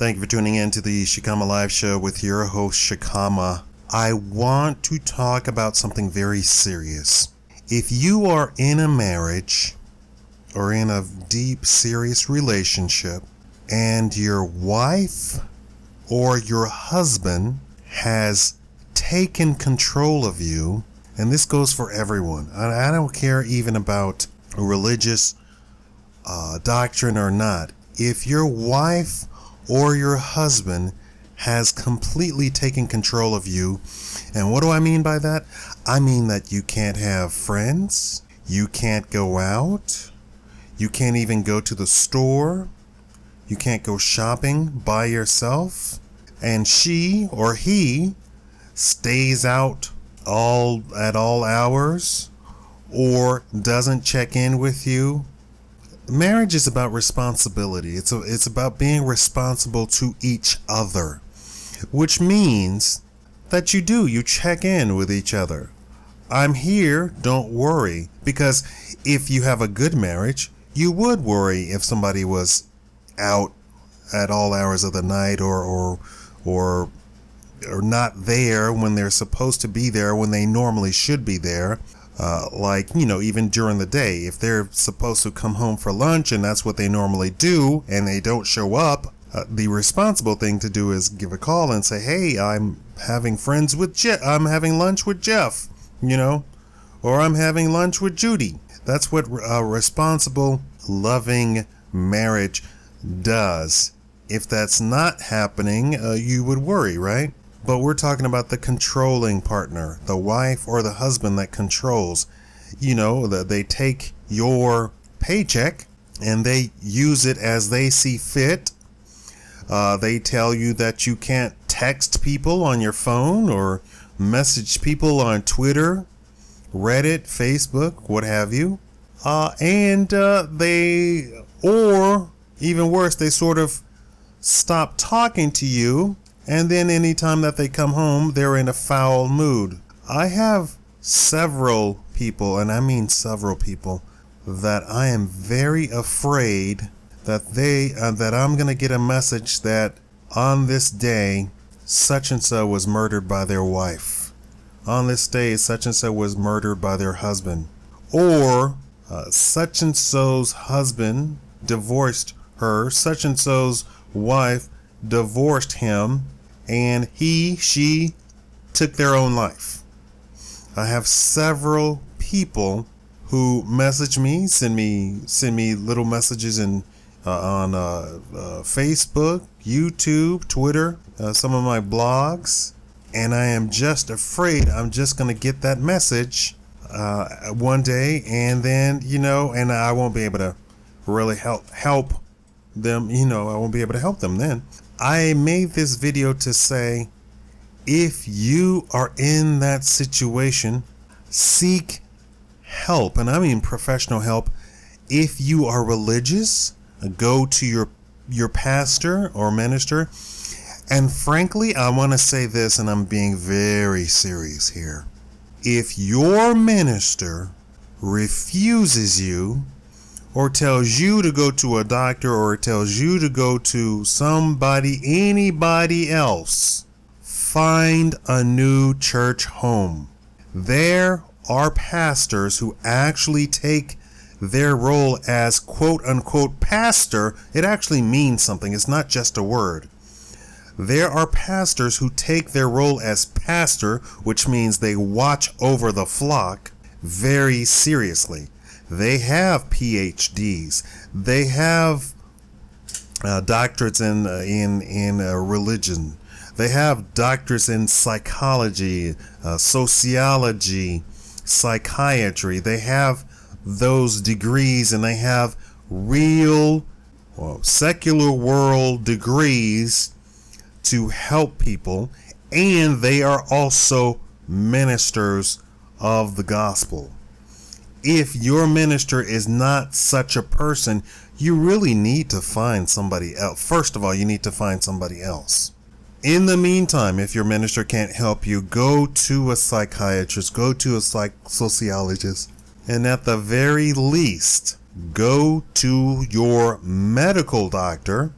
Thank you for tuning in to the Shakaama Live Show with your host, Shakaama. I want to talk about something very serious. If you are in a marriage or in a deep, serious relationship and your wife or your husband has taken control of you, and this goes for everyone. I don't care even about a religious doctrine or not. If your wife or your husband has completely taken control of you, and what do I mean by that? I mean that you can't have friends, you can't go out, you can't even go to the store, you can't go shopping by yourself, and she or he stays out at all hours or doesn't check in with you. Marriage is about responsibility. It's about being responsible to each other, which means that you check in with each other. I'm here, don't worry, because if you have a good marriage, you would worry if somebody was out at all hours of the night or not there when they're supposed to be there, when they normally should be there. Even during the day, if they're supposed to come home for lunch and that's what they normally do and they don't show up, the responsible thing to do is give a call and say, hey, I'm having lunch with Jeff, or I'm having lunch with Judy. That's what a responsible, loving marriage does. If that's not happening, you would worry, right? But we're talking about the controlling partner, the wife or the husband that controls. That they take your paycheck and they use it as they see fit. They tell you that you can't text people on your phone or message people on Twitter, Reddit, Facebook, what have you. Or even worse, they sort of stop talking to you. And then anytime that they come home, they're in a foul mood. I have several people, and I mean several people, that I am very afraid that I'm going to get a message that on this day, such and so was murdered by their wife. On this day, such and so was murdered by their husband. Or such and so's husband divorced her, such and so's wife divorced him, and she took their own life. I have several people who message me, send me little messages on Facebook, YouTube, Twitter, some of my blogs, and I am just afraid I'm just going to get that message one day, and then and I won't be able to really help them. I won't be able to help them then. I made this video to say, if you are in that situation, seek help, and I mean professional help. If you are religious, go to your pastor or minister. And frankly, I want to say this, and I'm being very serious here. If your minister refuses you, or tells you to go to a doctor, or tells you to go to anybody else, find a new church home. There are pastors who actually take their role as quote unquote pastor. It actually means something. It's not just a word. There are pastors who take their role as pastor, which means they watch over the flock, very seriously. They have PhDs. They have doctorates in religion. They have doctorates in psychology, sociology, psychiatry. They have those degrees, and they have real secular world degrees to help people. And they are also ministers of the gospel. If your minister is not such a person, you really need to find somebody else. First of all, you need to find somebody else. In the meantime, if your minister can't help you, go to a psychiatrist, go to a sociologist, and at the very least, go to your medical doctor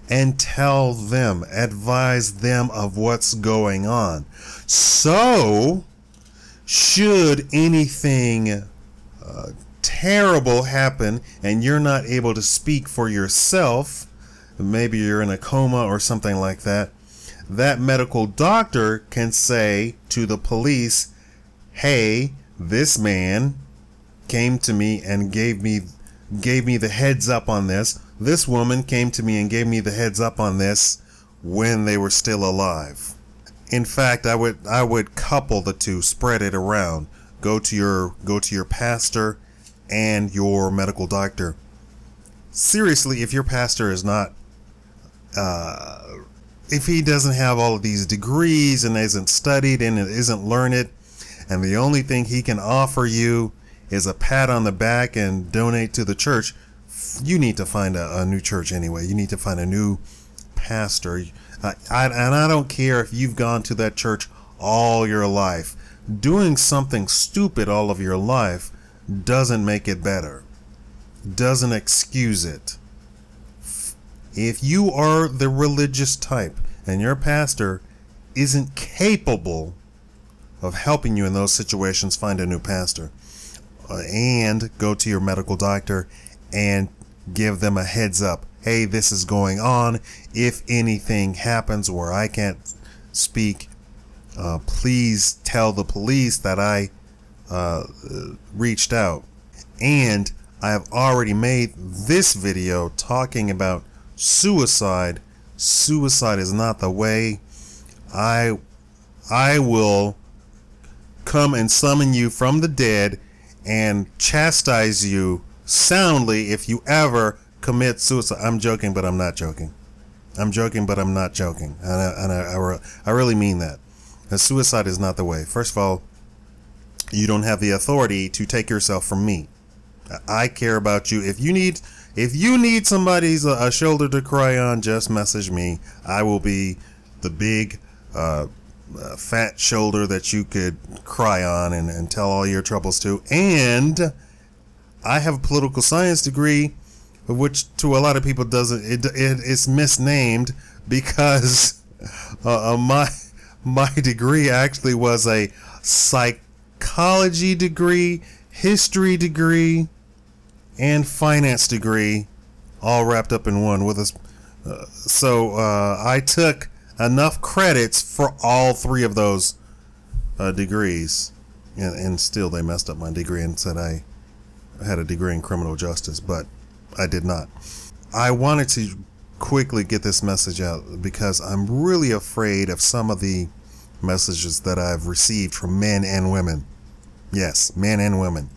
and tell them, advise them of what's going on. So, should anything terrible happen and you're not able to speak for yourself, maybe you're in a coma or something like that, that medical doctor can say to the police, hey, this man came to me and gave me the heads up on this. This woman came to me and gave me the heads up on this when they were still alive. In fact, I would couple the two, spread it around. Go to your pastor and your medical doctor. Seriously, if your pastor is not if he doesn't have all of these degrees and isn't studied and isn't learned, and the only thing he can offer you is a pat on the back and donate to the church, you need to find a new church anyway. You need to find a new pastor. And I don't care if you've gone to that church all your life. Doing something stupid all of your life doesn't make it better, doesn't excuse it. If you are the religious type and your pastor isn't capable of helping you in those situations, find a new pastor. And go to your medical doctor and give them a heads up. Hey, this is going on. If anything happens where I can't speak, please tell the police that I reached out. And I have already made this video talking about suicide. Suicide is not the way. I will come and summon you from the dead and chastise you soundly if you ever commit suicide. I'm joking, but I'm not joking. I'm joking, but I'm not joking. And I really mean that. And suicide is not the way. First of all, you don't have the authority to take yourself from me. I care about you. If you need somebody's a shoulder to cry on, just message me. I will be the big fat shoulder that you could cry on and tell all your troubles to. And I have a political science degree, which to a lot of people it's misnamed because my degree actually was a psychology degree, history degree, and finance degree, all wrapped up in one. With us, so I took enough credits for all three of those degrees, and still they messed up my degree and said I had a degree in criminal justice, but I did not. I wanted to quickly get this message out because I'm really afraid of some of the messages that I've received from men and women. Yes, men and women.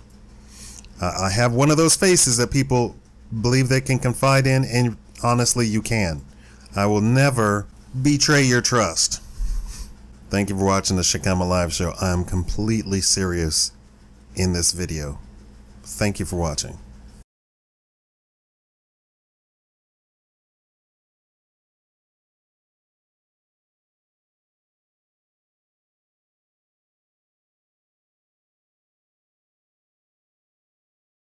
I have one of those faces that people believe they can confide in, and honestly, you can. I will never betray your trust. Thank you for watching the Shakaama Live Show. I am completely serious in this video. Thank you for watching.